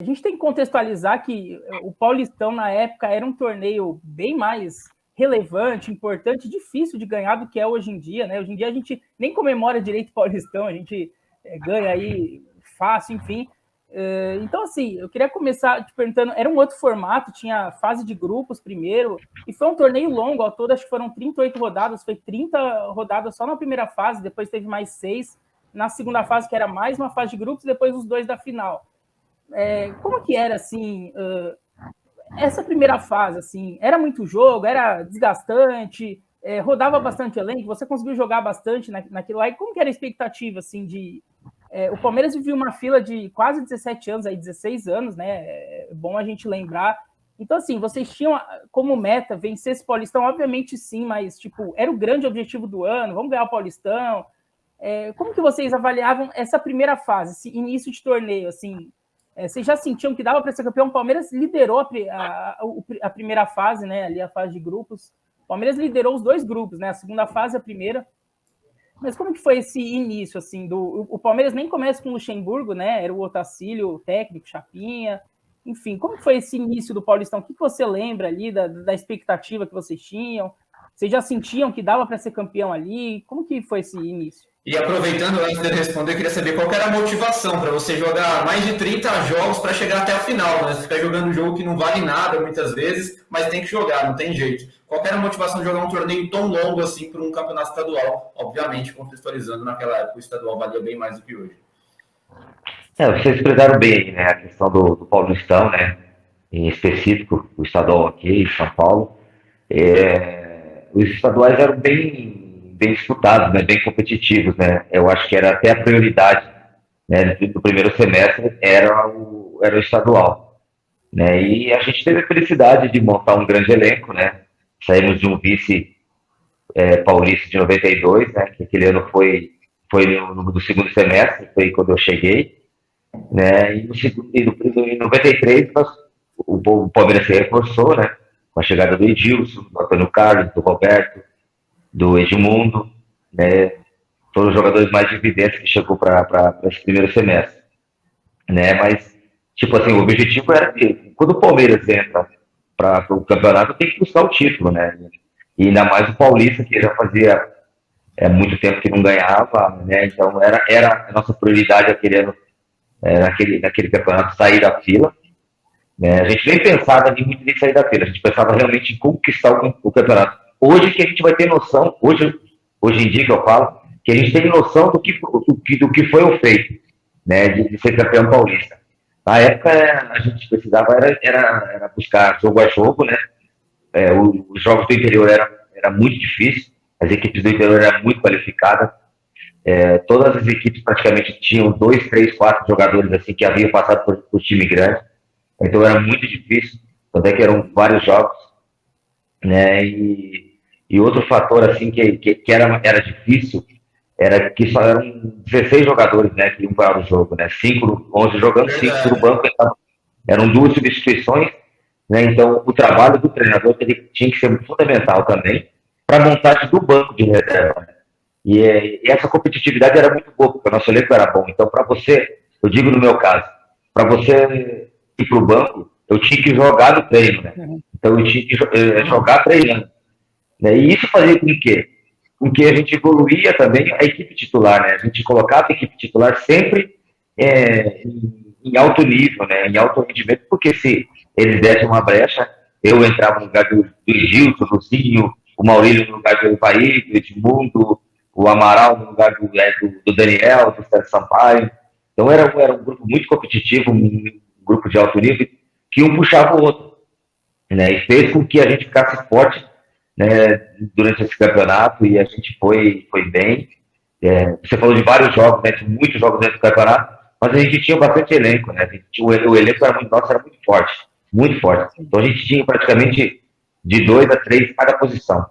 A gente tem que contextualizar que o Paulistão, na época, era um torneio bem mais relevante, importante, difícil de ganhar do que é hoje em dia, né? Hoje em dia a gente nem comemora direito o Paulistão, a gente ganha aí fácil, enfim. Então, assim, eu queria começar te perguntando, era um outro formato, tinha fase de grupos primeiro, e foi um torneio longo, ao todo acho que foram 38 rodadas, foi 30 rodadas só na primeira fase, depois teve mais 6, na segunda fase, que era mais uma fase de grupos, depois os 2 da final. Como que era, assim, essa primeira fase, assim, era muito jogo, era desgastante, rodava bastante elenco, você conseguiu jogar bastante naquilo lá, e como que era a expectativa, assim, o Palmeiras vivia uma fila de quase 17 anos, aí 16 anos, né, é bom a gente lembrar. Então, assim, vocês tinham como meta vencer esse Paulistão? Obviamente sim, mas, tipo, era o grande objetivo do ano, vamos ganhar o Paulistão. Como que vocês avaliavam essa primeira fase, esse início de torneio, assim? Vocês já sentiam que dava para ser campeão? O Palmeiras liderou a primeira fase, né? Ali a fase de grupos. O Palmeiras liderou os 2 grupos, né? A segunda fase, a primeira. Mas como que foi esse início, assim? O Palmeiras nem começa com o Luxemburgo, né? Era o Otacílio, o técnico, Chapinha. Enfim, como que foi esse início do Paulistão? O que você lembra ali da expectativa que vocês tinham? Vocês já sentiam que dava para ser campeão ali? Como que foi esse início? E aproveitando, antes de responder, eu queria saber qual que era a motivação para você jogar mais de 30 jogos para chegar até a final, né? Você ficar jogando um jogo que não vale nada muitas vezes, mas tem que jogar, não tem jeito. Qual que era a motivação de jogar um torneio tão longo assim para um campeonato estadual? Obviamente, contextualizando, naquela época o estadual valia bem mais do que hoje. Vocês expressaram bem, né, a questão do Paulistão, né, em específico, o estadual aqui em São Paulo. Os estaduais eram bem disputados, né, bem competitivos, né. Eu acho que era até a prioridade, né, do primeiro semestre era o estadual, né. E a gente teve a felicidade de montar um grande elenco, né. Saímos de um vice paulista de 92, né, que aquele ano foi no segundo semestre, foi quando eu cheguei, né. Em 93 o Palmeiras se reforçou, né, com a chegada do Edilson, do Antônio Carlos, do Roberto, do Edmundo, né, foram os jogadores mais evidentes que chegou para esse primeiro semestre, né, mas, tipo assim, o objetivo era que, quando o Palmeiras entra para o campeonato, tem que buscar o título, né, e ainda mais o Paulista, que já fazia muito tempo que não ganhava, né, então era a nossa prioridade aquele ano, naquele campeonato, sair da fila, né, a gente nem pensava muito em sair da fila, a gente pensava realmente em conquistar o campeonato. Hoje que a gente vai ter noção, hoje em dia que eu falo, que a gente tem noção do que foi o feito, né, de ser campeão paulista. Na época, a gente precisava era buscar jogo a jogo, né, os jogos do interior era muito difícil, as equipes do interior eram muito qualificadas, todas as equipes praticamente tinham 2, 3, 4 jogadores assim que haviam passado por time grande, então era muito difícil, até que eram vários jogos, né, e outro fator assim que era difícil era que só eram 16 jogadores, né, que iam para o jogo, né, 11 jogando, 5 no banco, eram 2 substituições, né, então o trabalho do treinador tinha que ser fundamental também para a montagem do banco de reserva, né? E essa competitividade era muito boa, porque o nosso elenco era bom. Então, para você, eu digo no meu caso, para você ir para o banco, eu tinha que jogar no treino, né? Então, eu tinha que jogar treinando, né? E isso fazia com que? Com que a gente evoluía também a equipe titular, né? A gente colocava a equipe titular sempre em alto nível, né? Em alto rendimento, porque se eles dessem uma brecha, eu entrava no lugar do Gilson, do Zinho, o Maurílio no lugar do Evaí, do Edmundo, o Amaral no lugar do Daniel, do Sérgio Sampaio. Então era um grupo muito competitivo, um grupo de alto nível, que um puxava o outro, né? E fez com que a gente ficasse forte, né, durante esse campeonato, e a gente foi bem. Você falou de vários jogos, né, de muitos jogos dentro do campeonato, mas a gente tinha bastante elenco, né? O elenco era muito forte, muito forte. Então a gente tinha praticamente de 2 a 3 em cada posição.